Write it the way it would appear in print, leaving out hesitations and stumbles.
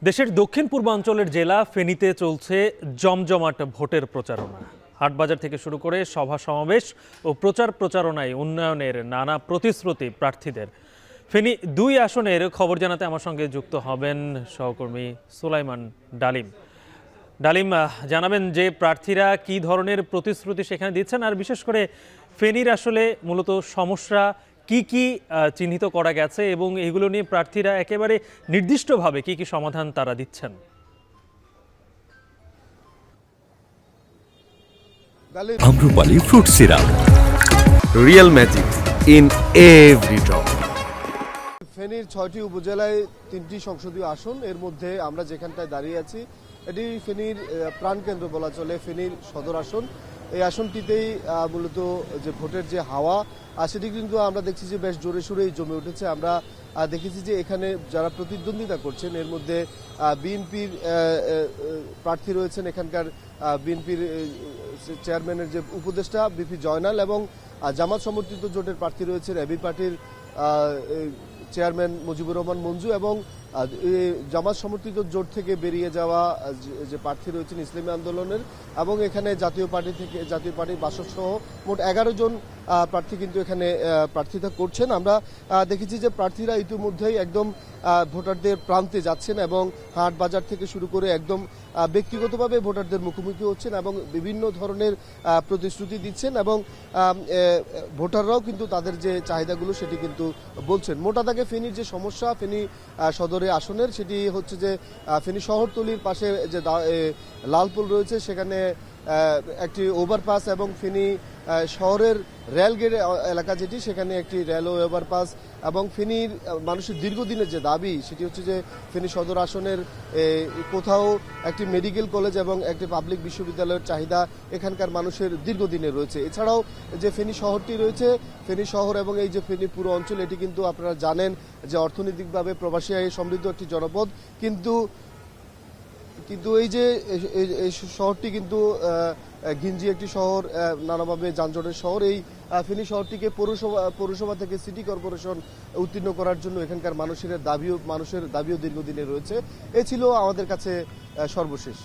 দেশের দক্ষিণ পূর্বাঞ্চলের জেলা ফেনীতে চলছে জমজমাট ভোটের প্রচারণা। হাটবাজার থেকে শুরু করে সভা সমাবেশ ও প্রচারণায় উন্নয়নের নানা প্রতিশ্রুতি প্রার্থীদের। ফেনী ২ আসনের খবর জানাতে আমার সঙ্গে যুক্ত হবেন সহকর্মী সুলাইমান ডালিম। ডালিম, জানাবেন যে প্রার্থীরা কি ধরনের প্রতিশ্রুতি সেখানে দিচ্ছেন, আর বিশেষ করে ফেনীর আসলে মূলত সমস্যা কি কি চিহ্নিত করা গেছে এবং এগুলো নিয়ে প্রার্থীরা একেবারে নির্দিষ্টভাবে কি কি সমাধান তারা দিচ্ছেন। Amrapali fruit syrup, real magic in every drop. ফেনীর ৬টি উপজেলায় ৩টি সংসদীয় আসন, এর মধ্যে আমরা যেখানটায় দাঁড়িয়ে আছি এটি ফেনীর প্রাণকেন্দ্র বলা চলে, ফেনীর সদর আসন। এই আসনটিতেই মূলত যে ভোটের যে হাওয়া সেটি কিন্তু আমরা দেখছি যে বেশ জোরে সোরেই জমে উঠেছে। আমরা দেখেছি যে এখানে যারা প্রতিদ্বন্দ্বিতা করছেন এর মধ্যে বিএনপির প্রার্থী রয়েছেন, এখানকার বিএনপির চেয়ারম্যানের যে উপদেষ্টা বিপি জয়নাল, এবং জামাত সমর্থিত জোটের প্রার্থী রয়েছেন এবি পার্টির চেয়ারম্যান মুজিবুর রহমান মঞ্জু, এবং জামাত সমর্থিত জোট থেকে বেরিয়ে যাওয়া যে প্রার্থী রয়েছেন ইসলামী আন্দোলনের, এবং এখানে জাতীয় পার্টির বাসদ সহ মোট 11 জন প্রার্থী কিন্তু এখানে প্রার্থিতা করছেন। আমরা দেখেছি যে প্রার্থীরা ইতিমধ্যেই একদম ভোটারদের প্রান্তে যাচ্ছেন এবং হাট বাজার থেকে শুরু করে একদম ব্যক্তিগতভাবে ভোটারদের মুখোমুখি হচ্ছেন এবং বিভিন্ন ধরনের প্রতিশ্রুতি দিচ্ছেন, এবং ভোটাররাও কিন্তু তাদের যে চাহিদাগুলো সেটি কিন্তু বলছেন। মোটা দাগে ফেনীর যে সমস্যা ফেনী সদরে আসনের, সেটি হচ্ছে যে ফেনী শহরতলির পাশে যে লালপুল রয়েছে সেখানে একটি ওভারপাস, এবং ফেনী শহরের রেলগেট এলাকা যেটি সেখানে একটি রেলওয়ে ওভারপাস, এবং ফেনীর মানুষের দীর্ঘদিনের যে দাবি সেটি হচ্ছে যে ফেনী সদর আসনের কোথাও একটি মেডিকেল কলেজ এবং একটি পাবলিক বিশ্ববিদ্যালয়ের চাহিদা এখানকার মানুষের দীর্ঘদিনের রয়েছে। এছাড়াও যে ফেনী শহরটি রয়েছে, ফেনী শহর এবং এই যে ফেনী পুরো অঞ্চল, এটি কিন্তু আপনারা জানেন যে অর্থনৈতিকভাবে প্রবাসী সমৃদ্ধ একটি জনপদ, কিন্তু এই যে শহরটি কিন্তু ঘিঞ্জি একটি শহর, নানাভাবে যানজটের শহর। এই ফেনী শহরটিকে পৌরসভা থেকে সিটি কর্পোরেশন উত্তীর্ণ করার জন্য এখানকার মানুষের দাবিও দীর্ঘদিনে রয়েছে। এ ছিল আমাদের কাছে সর্বশেষ।